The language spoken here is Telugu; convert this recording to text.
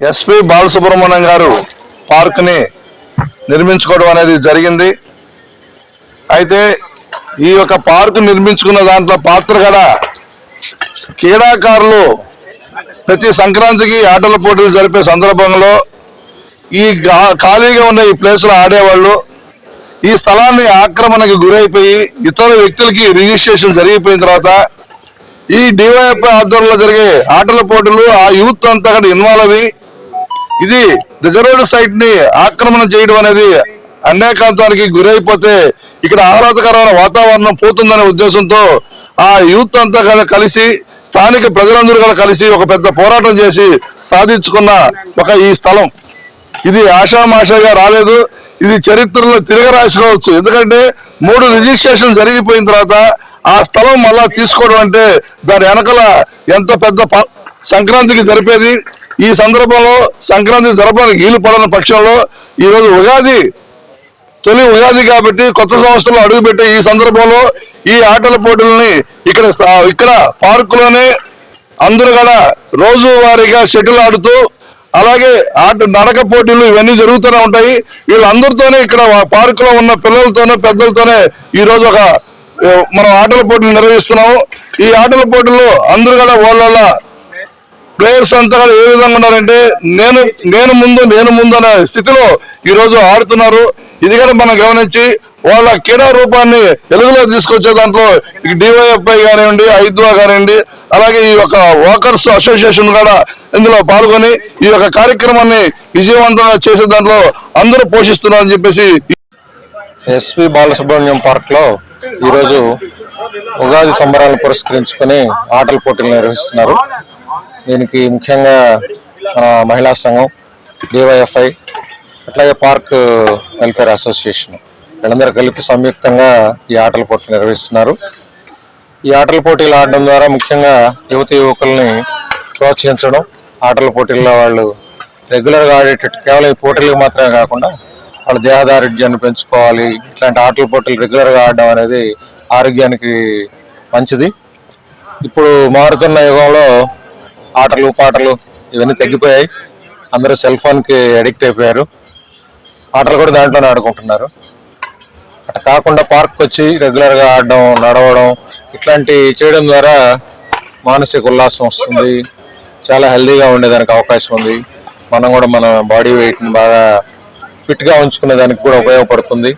ఎస్పీ బాలసుబ్రహ్మణ్యం గారు పార్క్ ని నిర్మించుకోవడం అనేది జరిగింది. అయితే ఈ యొక్క పార్క్ నిర్మించుకున్న దాంట్లో పాత్ర కూడా క్రీడాకారులు ప్రతి సంక్రాంతికి ఆటల పోటీలు జరిపే సందర్భంలో ఈ ఖాళీగా ఉన్న ఈ ప్లేస్ లో ఆడేవాళ్ళు ఈ స్థలాన్ని ఆక్రమణకు గురైపోయి ఇతర వ్యక్తులకి రిజిస్ట్రేషన్ జరిగిపోయిన తర్వాత ఈ డివైఎఫ్ఐ ఆధ్వర్యంలో జరిగే ఆటల పోటీలు ఆ యూత్ అంతా కూడా ఇన్వాల్వ్ అవి ఇది రిజర్వ్డ్ సైట్ ని ఆక్రమణ చేయడం అనేది అనేకాంతానికి గురైపోతే ఇక్కడ ఆహ్లాదకరమైన వాతావరణం పోతుందనే ఉద్దేశంతో ఆ యూత్ అంతా కలిసి స్థానిక ప్రజలందరూ కూడా కలిసి ఒక పెద్ద పోరాటం చేసి సాధించుకున్న ఒక ఈ స్థలం ఇది ఆషామాషాగా రాలేదు. ఇది చరిత్రలో తిరగ రాసుకోవచ్చు. ఎందుకంటే 3 రిజిస్ట్రేషన్ జరిగిపోయిన తర్వాత ఆ స్థలం మళ్ళా తీసుకోవడం అంటే దాని వెనకల ఎంత పెద్ద సంక్రాంతికి జరిపేది. ఈ సందర్భంలో సంక్రాంతి జరపడానికి వీలు పడని పక్షంలో ఈరోజు ఉగాది తొలి ఉగాది కాబట్టి కొత్త సంవత్సరంలో అడుగుపెట్టే ఈ సందర్భంలో ఈ ఆటల పోటీలని ఇక్కడ పార్కులోనే అందరూ కూడా రోజువారీగా షటిల్ ఆడుతూ అలాగే నడక పోటీలు ఇవన్నీ జరుగుతూనే ఉంటాయి. వీళ్ళందరితోనే ఇక్కడ పార్క్ లో ఉన్న పిల్లలతోనే పెద్దలతోనే ఈ రోజు మనం ఆటల పోటీలు నిర్వహిస్తున్నాము. ఈ ఆటల పోటీల్లో అందరూ కూడా వాళ్ళ ప్లేయర్స్ అంతా ఏ విధంగా ఉన్నారంటే నేను ముందు అనే స్థితిలో ఈ రోజు ఆడుతున్నారు. ఇది కూడా మనం గమనించి వాళ్ళ క్రీడా రూపాన్ని వెలుగులో తీసుకొచ్చే దాంట్లో డివైఎఫ్ఐ కానివ్వండి, ఐద్వా కానివ్వండి, అలాగే ఈ యొక్క వాకర్స్ అసోసియేషన్ కూడా ఇందులో పాల్గొని ఈ యొక్క కార్యక్రమాన్ని విజయవంతంగా చేసే దాంట్లో అందరూ పోషిస్తున్నారని చెప్పేసి ఎస్పీ బాలసుబ్రహ్మణ్యం పార్క్ లో ఈరోజు ఉగాది సంబరాలను పురస్కరించుకుని ఆటల పోటీలు నిర్వహిస్తున్నారు. దీనికి ముఖ్యంగా మహిళా సంఘం, డివైఎఫ్ఐ, అట్లాగే పార్క్ వెల్ఫేర్ అసోసియేషన్ వీళ్ళందరూ కలిపి సంయుక్తంగా ఈ ఆటల పోటీలు నిర్వహిస్తున్నారు. ఈ ఆటల పోటీలు ఆడడం ద్వారా ముఖ్యంగా యువకుల్ని ప్రోత్సహించడం, ఆటల పోటీల్లో వాళ్ళు రెగ్యులర్గా ఆడేటట్టు కేవలం ఈ పోటీలకు మాత్రమే కాకుండా వాళ్ళ దేహదారుఢ్యాన్ని పెంచుకోవాలి. ఇట్లాంటి ఆటల పోటీలు రెగ్యులర్గా ఆడడం అనేది ఆరోగ్యానికి మంచిది. ఇప్పుడు మారుతున్న యుగంలో ఆటలు పాటలు ఇవన్నీ తగ్గిపోయాయి. అందరూ సెల్ ఫోన్కి అడిక్ట్ అయిపోయారు. ఆటలు కూడా దాంట్లోనే ఆడుకుంటున్నారు. అట్లా కాకుండా పార్క్ వచ్చి రెగ్యులర్గా ఆడడం, నడవడం ఇట్లాంటివి చేయడం ద్వారా మానసిక ఉల్లాసం వస్తుంది. చాలా హెల్దీగా ఉండేదానికి అవకాశం ఉంది. మనం కూడా మన బాడీ వెయిట్ని బాగా ఫిట్గా ఉంచుకునే దానికి కూడా ఉపయోగపడుతుంది.